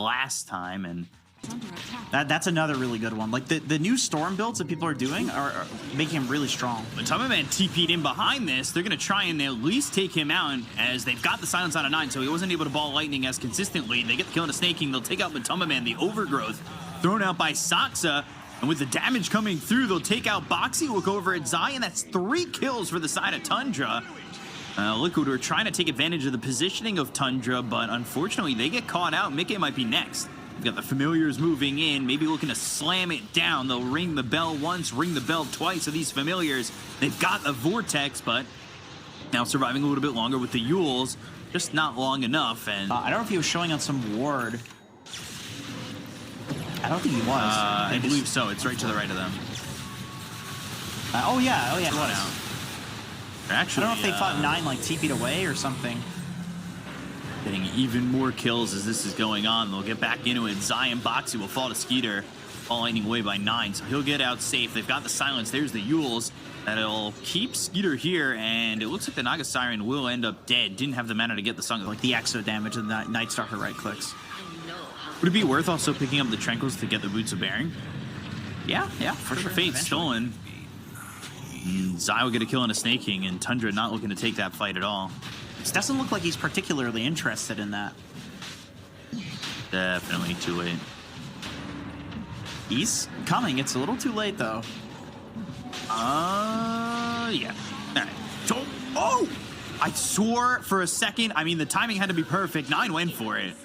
last time, and that's another really good one. Like the new storm builds that people are doing are making him really strong. But Man TP'd in behind this. They're going to try and at least take him out, as they've got the silence on a 9, so he wasn't able to ball lightning as consistently. They get the kill on a Snake King. They'll take out Man. The overgrowth thrown out by Saksa. And with the damage coming through, they'll take out Boxy, look over at Zai, and that's 3 kills for the side of Tundra. Liquid were trying to take advantage of the positioning of Tundra, but unfortunately they get caught out. Mickey might be next. We've got the Familiars moving in, maybe looking to slam it down. They'll ring the bell once, ring the bell twice of these Familiars. They've got the Vortex, but now surviving a little bit longer with the Yules. Just not long enough. And I don't know if he was showing on some ward. I don't think he was. I believe so. It's right to the right of them. Oh yeah. One out. Actually, I don't know if they fought 9 like TP'd away or something. Getting even more kills as this is going on. They'll get back into it. Zai and Boxy will fall to Skeeter. Ball lightning away by 9, so he'll get out safe. They've got the silence. There's the Yules. That'll keep Skeeter here, and it looks like the Naga Siren will end up dead. Didn't have the mana to get the song. Like the exo damage and the Night Stalker right clicks. Would it be worth also picking up the Trenkles to get the Boots of Bearing? Yeah, for sure. Fate stolen. Zai will get a kill on a Snake King, and Tundra not looking to take that fight at all. This doesn't look like he's particularly interested in that. Definitely too late. He's coming. It's a little too late, though. Yeah. All right. Oh! I swore for a second. I mean, the timing had to be perfect. 9 went for it.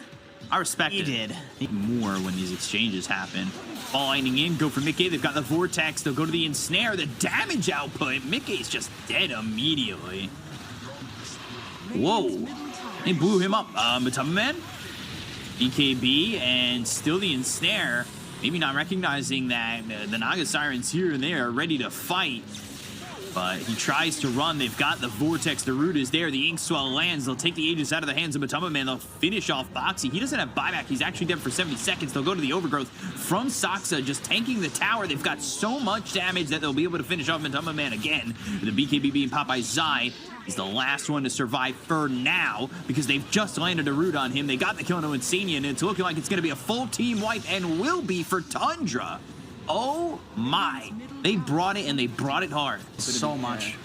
I respect it. He did. More when these exchanges happen. Ball lightning in, go for Mickey. They've got the Vortex. They'll go to the Ensnare. The damage output. Mickey's just dead immediately. Whoa. They blew him up. Man, BKB, and still the Ensnare. Maybe not recognizing that the Naga Sirens here and there are ready to fight. But he tries to run. They've got the Vortex. The root is there. The Inkswell lands. They'll take the Aegis out of the hands of Man. They'll finish off Boxy. He doesn't have buyback. He's actually dead for 70 seconds. They'll go to the Overgrowth from Saksa, just tanking the tower. They've got so much damage that they'll be able to finish off Man again. The BKB being popped by Zai. He's the last one to survive for now because they've just landed a root on him. They got the kill on Insania, and it's looking like it's going to be a full team wipe and will be for Tundra. Oh my. They brought it, and they brought it hard. So much.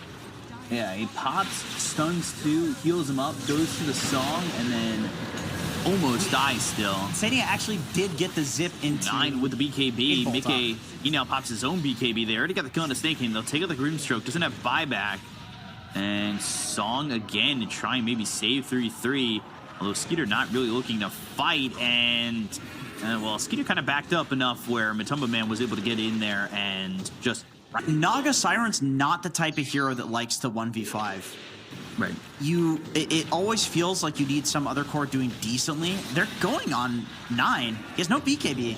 Yeah, he pops, stuns 2, heals him up, goes to the song, and then almost dies still. Insania actually did get the zip into 9 with the BKB. Mickey, he now pops his own BKB. They already got the kill on the Snake King. They'll take out the Grimstroke. Doesn't have buyback. And Song again to try and maybe save 3-3. Although Skeeter not really looking to fight, and well, Skeeter kind of backed up enough where Man was able to get in there and just... Naga Siren's not the type of hero that likes to 1v5. Right. It always feels like you need some other core doing decently. They're going on 9. He has no BKB.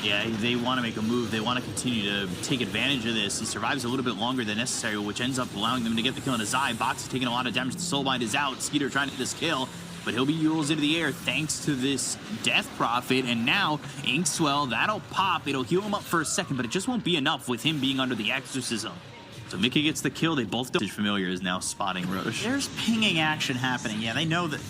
Yeah, they want to make a move. They want to continue to take advantage of this. He survives a little bit longer than necessary, which ends up allowing them to get the kill on his eye. Box is taking a lot of damage. The Soulbind is out. Skeeter trying to get this kill, but he'll be Yules into the air thanks to this Death Prophet. And now Inkswell, that'll pop. It'll heal him up for a second, but it just won't be enough with him being under the Exorcism. So Mickey gets the kill. They both don't. Familiar is now spotting Roche. There's pinging action happening. Yeah, they know that.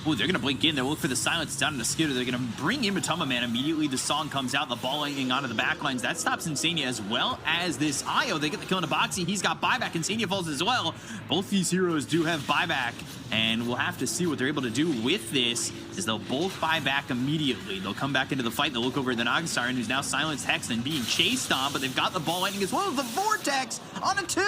Oh, they're going to blink in. They'll look for the silence down in the Skitter. They're going to bring in Man immediately. The song comes out, the ball lightning onto the backlines. That stops Insania as well as this Io. They get the kill on Boxy. He's got buyback. Insania falls as well. Both these heroes do have buyback, and we'll have to see what they're able to do with this, is they'll both buy back immediately. They'll come back into the fight. They'll look over at the Naga Siren, who's now silenced Hex and being chased on, but they've got the ball lightning as well as the Vortex on a 2.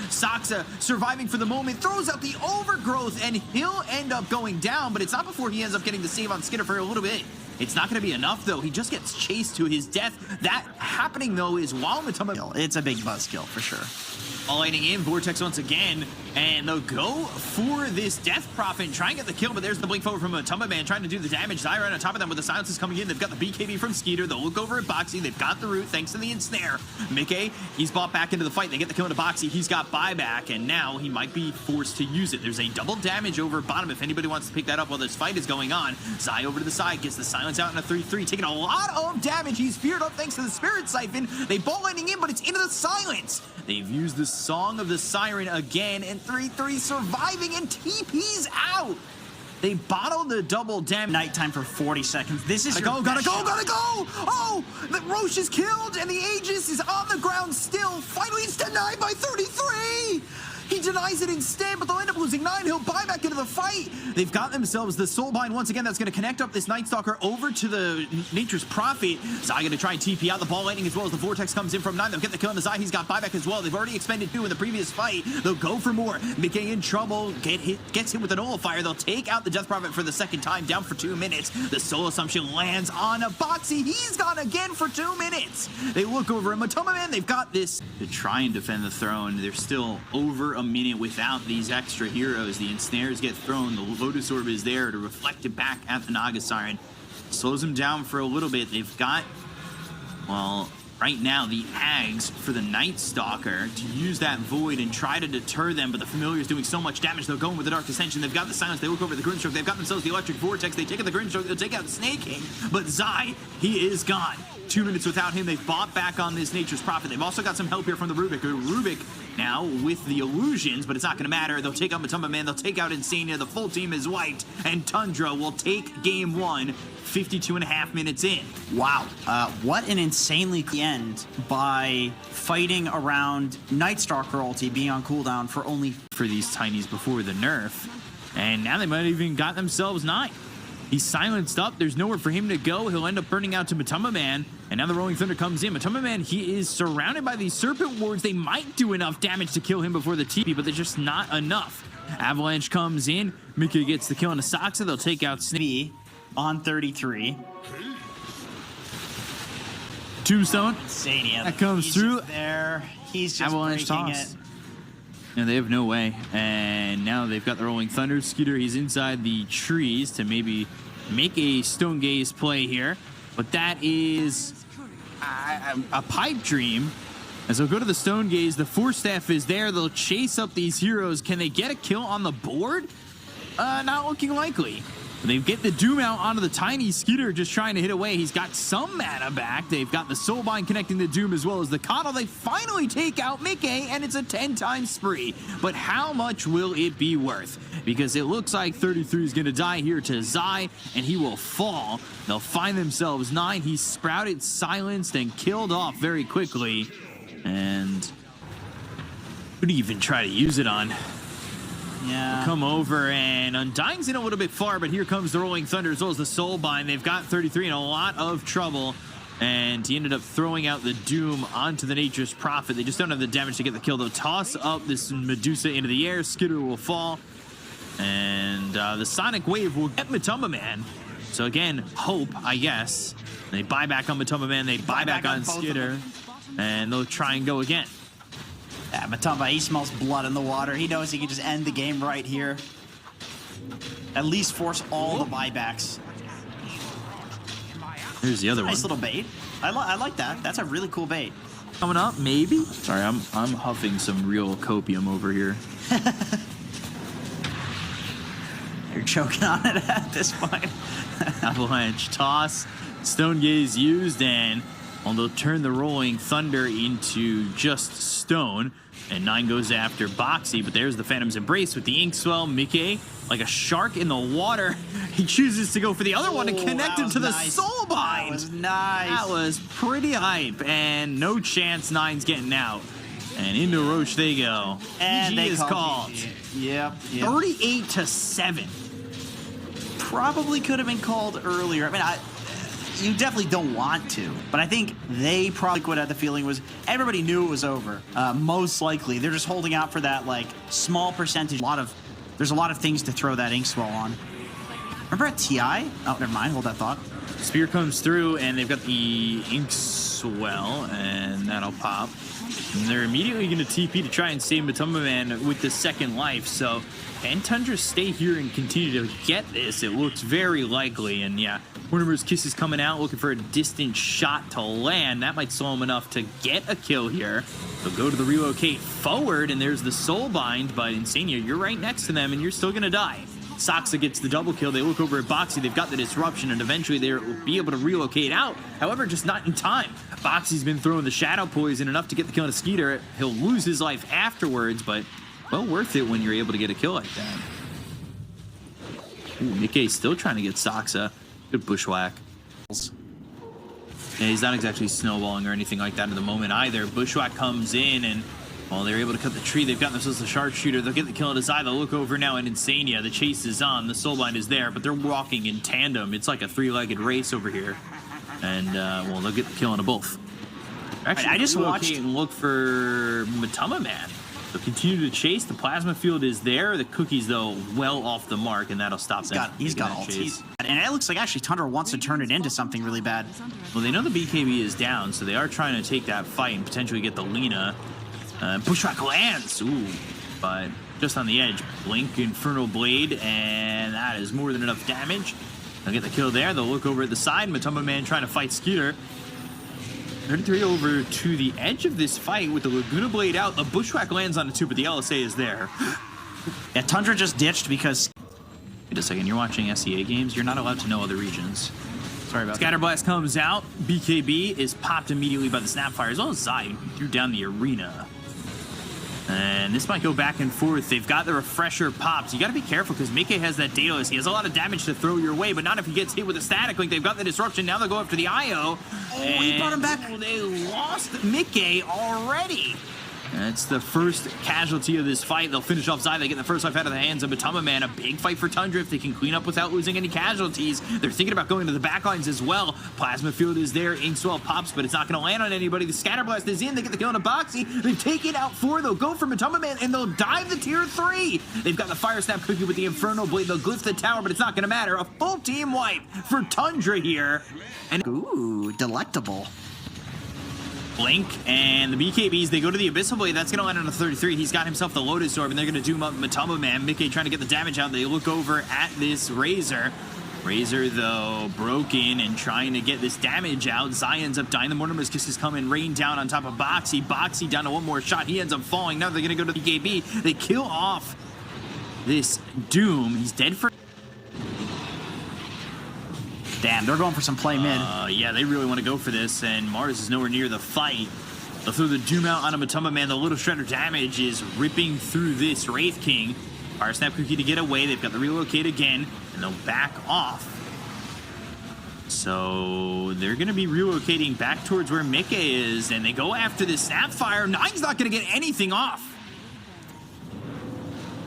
Saksa, surviving for the moment, throws out the Overgrowth, and he'll end up going down, but it's not before he ends up getting the save on Skinner for a little bit. It's not going to be enough, though. He just gets chased to his death. That happening, though, is while It's a big buzzkill, for sure. Ball lightning in, Vortex once again, and they'll go for this Death Prophet and try and get the kill, but there's the blink forward from Man trying to do the damage. Zyra on top of them with the silences coming in. They've got the BKB from Skeeter. They'll look over at Boxy. They've got the root thanks to the Ensnare. Mickey, he's bought back into the fight. They get the kill into Boxy. He's got buyback, and now he might be forced to use it. There's a double damage over bottom if anybody wants to pick that up while this fight is going on. Zai over to the side, gets the silence out in a 3-3, taking a lot of damage. He's feared up thanks to the Spirit Siphon. They ball lightning in, but it's into the silence. They've used the Song of the Siren again, and 3-3 surviving, and TP's out. They bottle the double damage. Nighttime for 40 seconds. This is Gotta go! Oh, the Roche is killed, and the Aegis is on the ground still. Finally, it's denied by 33! He denies it instead, but they'll end up losing 9. He'll buy back into the fight. They've got themselves the Soulbind once again. That's going to connect up this Night Stalker over to the Nature's Prophet. Zai going to try and TP out the ball lightning as well as the Vortex comes in from 9. They'll get the kill on the Zai. He's got buyback as well. They've already expended 2 in the previous fight. They'll go for more. Mickey in trouble. Gets hit with a Nullifier. They'll take out the Death Prophet for the second time, down for 2 minutes. The Soul Assumption lands on a Boxy. He's gone again for 2 minutes. They look over at Matoma Man. They've got this to try and defend the throne. They're still over a minute without these extra heroes. The ensnares get thrown. The Lotus Orb is there to reflect it back at the Naga Siren. Slows them down for a little bit. They've got, well, right now the Ags for the Night Stalker to use that Void and try to deter them, but the Familiar is doing so much damage. They'll go in with the Dark Ascension. They've got the Silence. They look over the Grinstroke. They've got themselves the Electric Vortex. They take out the Grinstroke. They'll take out the Snake King, but Zai, he is gone. 2 minutes without him. They've bought back on this Nature's Prophet. They've also got some help here from the Rubik. Rubik now with the illusions, but it's not going to matter. They'll take out Matoma Man. They'll take out Insania. The full team is wiped, and Tundra will take game 1, 52.5 minutes in. Wow. What an insanely end by fighting around Night Stalker ulti being on cooldown for only for these tinies before the nerf. And now they might have even got themselves 9. He's silenced up. There's nowhere for him to go. He'll end up burning out to Matoma Man. And now the Rolling Thunder comes in. Matoma Man, he is surrounded by these Serpent Wards. They might do enough damage to kill him before the TP, but they're just not enough. Avalanche comes in. Mika gets the kill on Asaxa. They'll take out Snake on 33. Tombstone. Insania. That comes through. There. He's just Avalanche breaking toss. it. And they have no way. And now they've got the Rolling Thunder. Skeeter, he's inside the trees to maybe make a Stone Gaze play here. But that is a pipe dream. As they'll go to the Stone Gaze, the Force Staff is there. They'll chase up these heroes. Can they get a kill on the board? Not looking likely. They get the Doom out onto the tiny Skeeter, just trying to hit away. He's got some mana back. They've got the Soulbind connecting the Doom as well as the Coddle. They finally take out Mickey, and it's a 10-time spree. But how much will it be worth? Because it looks like 33 is going to die here to Zai, and he will fall. They'll find themselves 9. He's sprouted, silenced, and killed off very quickly. And who do you even try to use it on? Yeah. Come over, and Undying's in a little bit far, but here comes the Rolling Thunder as well as the Soulbind. They've got 33 in a lot of trouble, and he ended up throwing out the Doom onto the Nature's Prophet. They just don't have the damage to get the kill. They'll toss up this Medusa into the air. Skitter will fall, and the Sonic Wave will get Matoma Man. So again, hope, I guess. They buy back on Matoma Man. They buy back on Skitter, and they'll try and go again. Yeah, Matoma, he smells blood in the water. He knows he can just end the game right here. At least force all the buybacks. Here's the other one. Nice little bait. I like that. That's a really cool bait. Coming up, maybe? Sorry, I'm huffing some real copium over here. You're choking on it at this point. Avalanche toss. Stone Gaze used, and they'll turn the Rolling Thunder into just stone. And 9 goes after Boxy, but there's the Phantom's Embrace with the Inkswell. Mickey, like a shark in the water, he chooses to go for the other one and connect him to the Soulbind. That was nice. That was pretty hype, and no chance 9's getting out. And into Roche they go. And GG they is called. Yep. 38-7. Probably could have been called earlier. I mean, you definitely don't want to, but I think they probably would have the feeling was everybody knew it was over. Most likely, they're just holding out for that like small percentage. There's a lot of things to throw that Inkswell on. Remember at TI? Oh, never mind. Hold that thought. Spear comes through, and they've got the Inkswell, and that'll pop. And they're immediately going to TP to try and save Matoma Man with the second life. So, can Tundra stay here and continue to get this? It looks very likely, and yeah. Mortimer's Kiss is coming out, looking for a distant shot to land. That might slow him enough to get a kill here. They'll go to the relocate forward, and there's the Soulbind, but Insania, you're right next to them, and you're still going to die. Saxa gets the double kill. They look over at Boxy. They've got the disruption, and eventually they'll be able to relocate out. However, just not in time. Boxy's been throwing the Shadow Poison enough to get the kill on a Skeeter. He'll lose his life afterwards, but well worth it when you're able to get a kill like that. Ooh, Mickey's still trying to get Soxa. Good bushwhack. Yeah, he's not exactly snowballing or anything like that at the moment either. Bushwhack comes in and, well, they're able to cut the tree. They've got themselves a sharpshooter. They'll get the kill on his eye. They'll look over now, and Insania. The chase is on. The soulbind is there, but they're walking in tandem. It's like a three-legged race over here. And, well, they'll get the kill on both. Actually, I just watched and look for Matama Man. They'll continue to chase. The plasma field is there. The cookies, though, well off the mark, and that'll stop them. He's got ult. And it looks like actually Tundra wants to turn it into something really bad. Well, they know the BKB is down, so they are trying to take that fight and potentially get the Lina. Bushwhack lands. Ooh, but just on the edge. Blink, Infernal Blade, and that is more than enough damage. They'll get the kill there. They'll look over at the side. Matama Man trying to fight Skeeter. 33 over to the edge of this fight with the Laguna Blade out. A Bushwhack lands on it too, but the LSA is there. Yeah, Tundra just ditched because... Wait a second, you're watching SEA games? You're not allowed to know other regions. Sorry about Scatterblast comes out. BKB is popped immediately by the Snapfire, as well as Zai threw down the arena. And this might go back and forth. They've got the refresher popped. You got to be careful because Mickey has that Daedalus. He has a lot of damage to throw your way, but not if he gets hit with a static link. They've got the disruption. Now they'll go after the IO. Oh, he brought him back. They lost Mickey already. That's the first casualty of this fight. They'll finish off Zai. They get the first life out of the hands of Matama Man. A big fight for Tundra if they can clean up without losing any casualties. They're thinking about going to the backlines as well. Plasma field is there. Inkswell pops, but it's not going to land on anybody. The Scatterblast is in. They get the kill on a Boxy. They've taken out 4. They'll go for Matama Man, and they'll dive the tier 3. They've got the Fire Snap Cookie with the Infernal Blade. They'll glyph the tower, but it's not going to matter. A full team wipe for Tundra here. And ooh, delectable. Blink, and the BKBs, they go to the Abyssal Blade. That's going to land on a 33. He's got himself the Lotus Orb, and they're going to doom up Matama Man. Mickey trying to get the damage out. They look over at this Razor. Razor, though, broken and trying to get this damage out. Zai ends up dying. The Mortimer's Kisses come and rain down on top of Boxy. Boxy down to one more shot. He ends up falling. Now they're going to go to the BKB. They kill off this Doom. He's dead for... Damn, they're going for some play mid. Yeah, they really want to go for this, and Mars is nowhere near the fight. They'll throw the Doom out on a Matama Man. The little shredder damage is ripping through this Wraith King. Fire Snap Cookie to get away. They've got the relocate again, and they'll back off. So they're going to be relocating back towards where Mickey is, and they go after this Snapfire. Nine's not going to get anything off.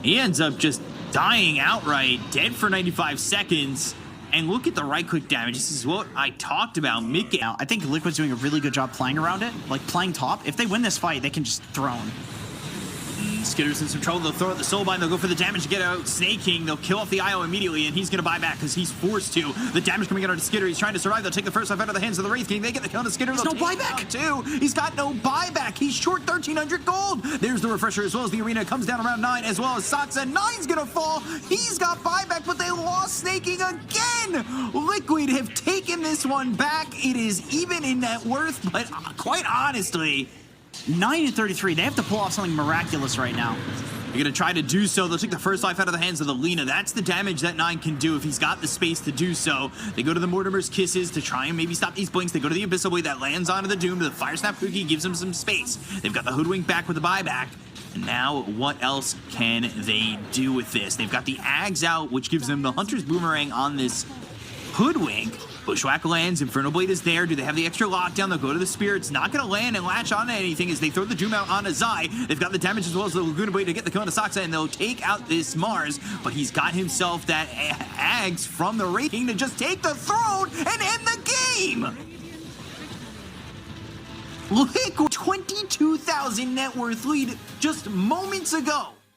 He ends up just dying outright, dead for 95 seconds. And look at the right-click damage. This is what I talked about. Mickey. Now, I think Liquid's doing a really good job playing around it, like playing top. If they win this fight, they can just throne. Skitter's in some trouble. They'll throw out the Soulbind. They'll go for the damage to get out Snake King. They'll kill off the IO immediately, and he's going to buy back because he's forced to. The damage coming out of Skitter. He's trying to survive. They'll take the first life out of the hands of the Wraith King. They get the kill on Skitter. There's no buyback. Too. He's got no buyback. He's short 1,300 gold. There's the refresher as well as the arena. Comes down around 9 as well as Soxa. 9's going to fall. He's got buyback, but they lost Snake King again. Liquid have taken this one back. It is even in net worth, but quite honestly, 9 and 33. They have to pull off something miraculous right now. They're going to try to do so. They'll take the first life out of the hands of the Lina. That's the damage that 9 can do if he's got the space to do so. They go to the Mortimer's Kisses to try and maybe stop these blinks. They go to the Abyssal Blade that lands onto the Doom. The Fire Snap Cookie gives them some space. They've got the Hoodwink back with the buyback. And now what else can they do with this? They've got the Ags out, which gives them the Hunter's Boomerang on this Hoodwink. Bushwhack lands, Infernal Blade is there. Do they have the extra lockdown? They'll go to the Spirits. Not going to land and latch on to anything as they throw the Doom out onto Zai. They've got the damage as well as the Laguna Blade to get the kill on Soxa, and they'll take out this Mars. But he's got himself that Ags from the Wraith King to just take the throne and end the game. Liquid 22,000 net worth lead just moments ago.